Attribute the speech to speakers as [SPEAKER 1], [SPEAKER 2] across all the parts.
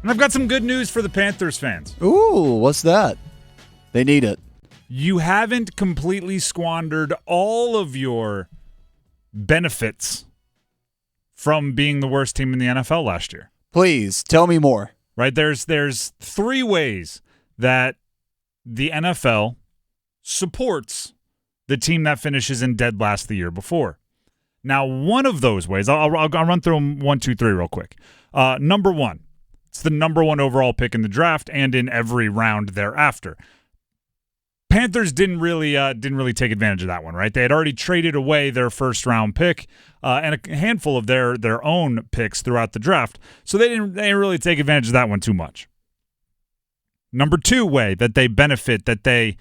[SPEAKER 1] And I've got some good news for the Panthers fans.
[SPEAKER 2] Ooh, what's that? They need it.
[SPEAKER 1] You haven't completely squandered all of your benefits from being the worst team in the NFL last year.
[SPEAKER 2] Please, tell me more.
[SPEAKER 1] Right? There's 3 ways that the NFL supports the team that finishes in dead last the year before. Now, one of those ways, I'll run through them 1, 2, 3 real quick. Number 1, it's the number 1 overall pick in the draft and in every round thereafter. Panthers didn't really take advantage of that one, right? They had already traded away their first-round pick and a handful of their own picks throughout the draft, so they didn't really take advantage of that one too much. Number 2 way that they benefit, that they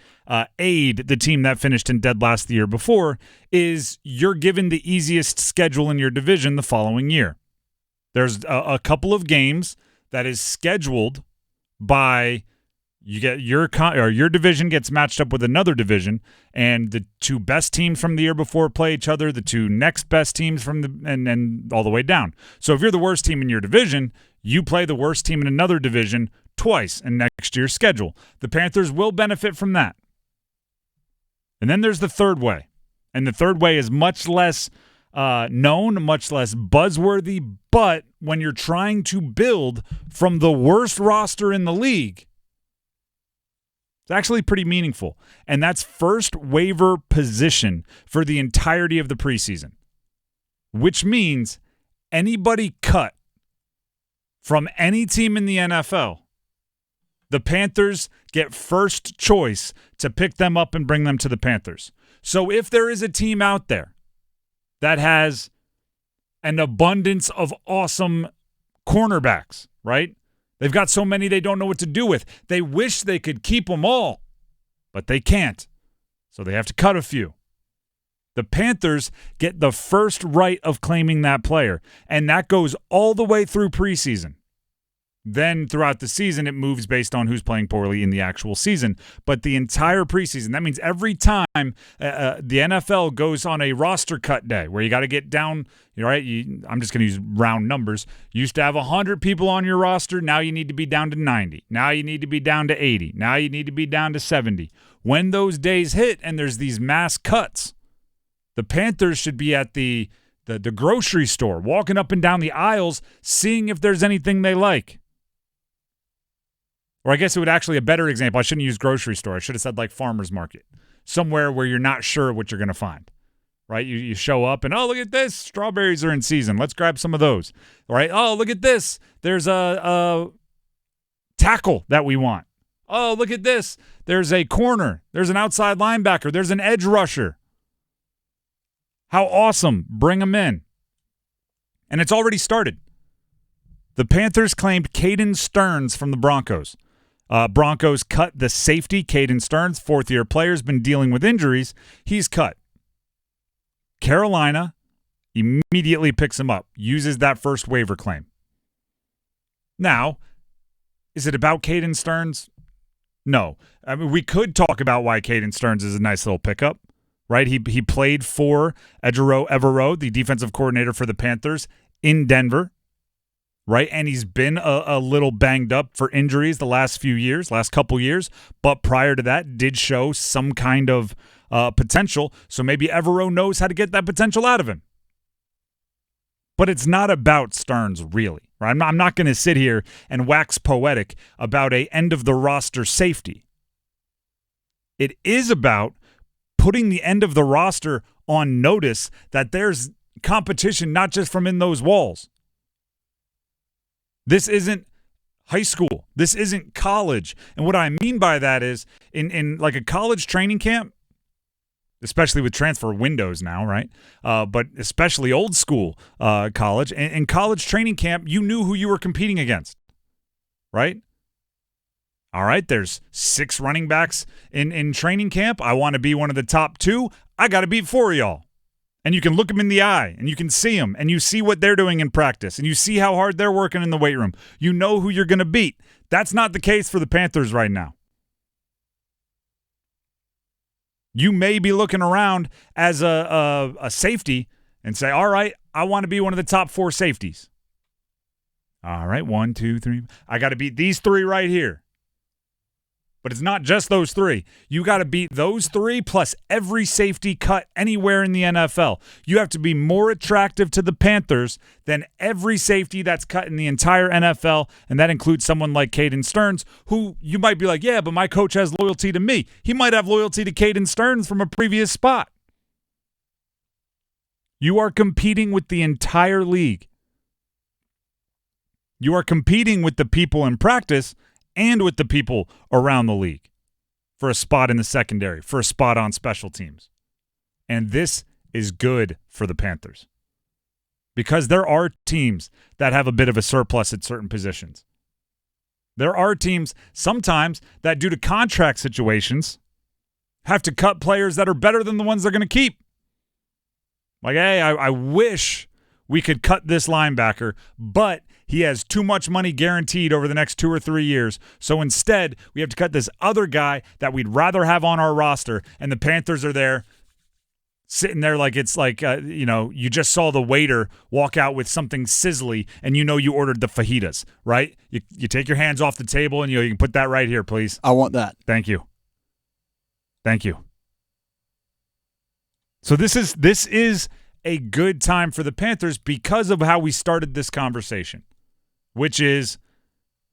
[SPEAKER 1] aid the team that finished in dead last the year before, is you're given the easiest schedule in your division the following year. There's a couple of games that is scheduled by you get your division gets matched up with another division, and the 2 best teams from the year before play each other, the 2 next best teams from and all the way down. So if you're the worst team in your division, you play the worst team in another division twice in next year's schedule. The Panthers will benefit from that. And then there's the 3rd way. And the 3rd way is much less known, much less buzzworthy, but when you're trying to build from the worst roster in the league, it's actually pretty meaningful. And that's first waiver position for the entirety of the preseason, which means anybody cut from any team in the NFL, the Panthers get first choice to pick them up and bring them to the Panthers. So if there is a team out there that has an abundance of awesome cornerbacks, right? They've got so many they don't know what to do with. They wish they could keep them all, but they can't. So they have to cut a few. The Panthers get the first right of claiming that player, and that goes all the way through preseason. Then throughout the season, it moves based on who's playing poorly in the actual season. But the entire preseason, that means every time the NFL goes on a roster cut day where you got to get down, right? I'm just going to use round numbers. You used to have 100 people on your roster. Now you need to be down to 90. Now you need to be down to 80. Now you need to be down to 70. When those days hit and there's these mass cuts, the Panthers should be at the grocery store, walking up and down the aisles, seeing if there's anything they like. Or I guess it would actually a better example. I shouldn't use grocery store. I should have said like farmer's market, somewhere where you're not sure what you're going to find, right? You show up and, oh, look at this. Strawberries are in season. Let's grab some of those, right? Oh, look at this. There's a tackle that we want. Oh, look at this. There's a corner. There's an outside linebacker. There's an edge rusher. How awesome. Bring them in. And it's already started. The Panthers claimed Caden Sterns from the Broncos. Broncos cut the safety, Caden Sterns, 4th-year player, has been dealing with injuries. He's cut. Carolina immediately picks him up, uses that first waiver claim. Now, is it about Caden Sterns? No. I mean, we could talk about why Caden Sterns is a nice little pickup, right? He played for Ejiro Evero, the defensive coordinator for the Panthers, in Denver. Right, and he's been a little banged up for injuries the last couple years, but prior to that did show some kind of potential, so maybe Evero knows how to get that potential out of him. But it's not about Sterns, really. Right? I'm not going to sit here and wax poetic about a end-of-the-roster safety. It is about putting the end of the roster on notice that there's competition not just from in those walls. This isn't high school. This isn't college. And what I mean by that is in like a college training camp, especially with transfer windows now, right? But especially old school college. In college training camp, you knew who you were competing against, right? All right, there's 6 running backs in training camp. I want to be one of the top 2. I got to beat 4 of y'all. And you can look them in the eye, and you can see them, and you see what they're doing in practice, and you see how hard they're working in the weight room. You know who you're going to beat. That's not the case for the Panthers right now. You may be looking around as a safety and say, all right, I want to be one of the top 4 safeties. All right, 1, 2, 3. I got to beat these 3 right here. But it's not just those 3. You got to beat those 3 plus every safety cut anywhere in the NFL. You have to be more attractive to the Panthers than every safety that's cut in the entire NFL, and that includes someone like Caden Sterns, who you might be like, yeah, but my coach has loyalty to me. He might have loyalty to Caden Sterns from a previous spot. You are competing with the entire league. You are competing with the people in practice and with the people around the league for a spot in the secondary, for a spot on special teams. And this is good for the Panthers because there are teams that have a bit of a surplus at certain positions. There are teams sometimes that, due to contract situations, have to cut players that are better than the ones they're going to keep. Like, hey, I wish we could cut this linebacker, but he has too much money guaranteed over the next 2 or 3 years. So instead, we have to cut this other guy that we'd rather have on our roster, and the Panthers are there sitting there like it's like, you just saw the waiter walk out with something sizzly, and you ordered the fajitas, right? You take your hands off the table, and you can put that right here, please.
[SPEAKER 2] I want that.
[SPEAKER 1] Thank you. Thank you. So this is a good time for the Panthers because of how we started this conversation, which is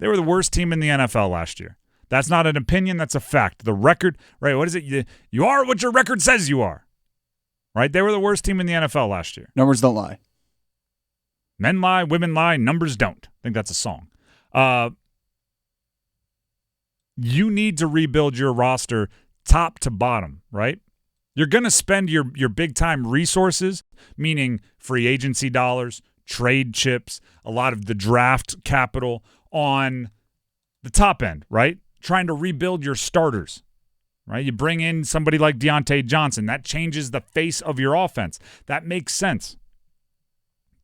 [SPEAKER 1] they were the worst team in the NFL last year. That's not an opinion. That's a fact. The record, right? What is it? You are what your record says you are, right? They were the worst team in the NFL last year.
[SPEAKER 2] Numbers don't lie.
[SPEAKER 1] Men lie, women lie, numbers don't. I think that's a song. You need to rebuild your roster top to bottom, right? You're going to spend your big-time resources, meaning free agency dollars, trade chips, a lot of the draft capital on the top end, right? Trying to rebuild your starters, right? You bring in somebody like Deontay Johnson. That changes the face of your offense. That makes sense.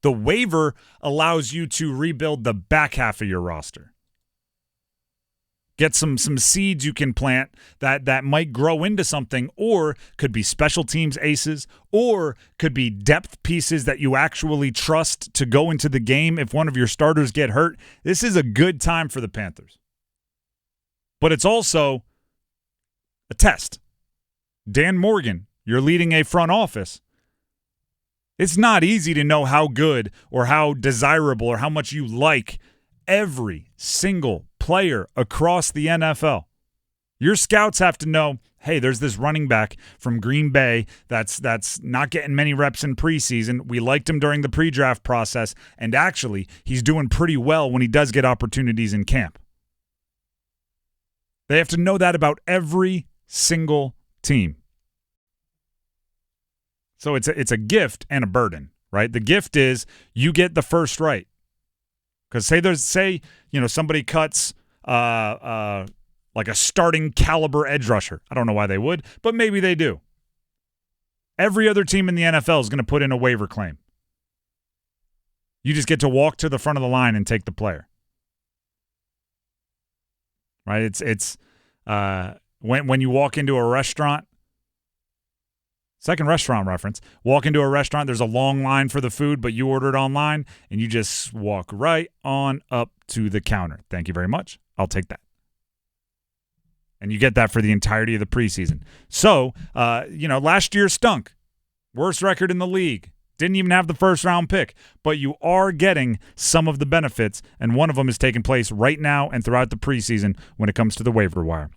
[SPEAKER 1] The waiver allows you to rebuild the back half of your roster. Get some seeds you can plant that might grow into something, or could be special teams aces, or could be depth pieces that you actually trust to go into the game if one of your starters get hurt. This is a good time for the Panthers. But it's also a test. Dan Morgan, you're leading a front office. It's not easy to know how good or how desirable or how much you like every single player across the NFL. Your scouts have to know, hey, there's this running back from Green Bay that's not getting many reps in preseason. We liked him during the pre-draft process, and actually, he's doing pretty well when he does get opportunities in camp. They have to know that about every single team. So it's a gift and a burden, right? The gift is you get the first right. Because say somebody cuts like a starting caliber edge rusher. I don't know why they would, but maybe they do. Every other team in the NFL is going to put in a waiver claim. You just get to walk to the front of the line and take the player. Right? It's when you walk into a restaurant. Second restaurant reference. Walk into a restaurant, there's a long line for the food, but you ordered online, and you just walk right on up to the counter. Thank you very much. I'll take that. And you get that for the entirety of the preseason. So, last year stunk. Worst record in the league. Didn't even have the first-round pick. But you are getting some of the benefits, and one of them is taking place right now and throughout the preseason when it comes to the waiver wire.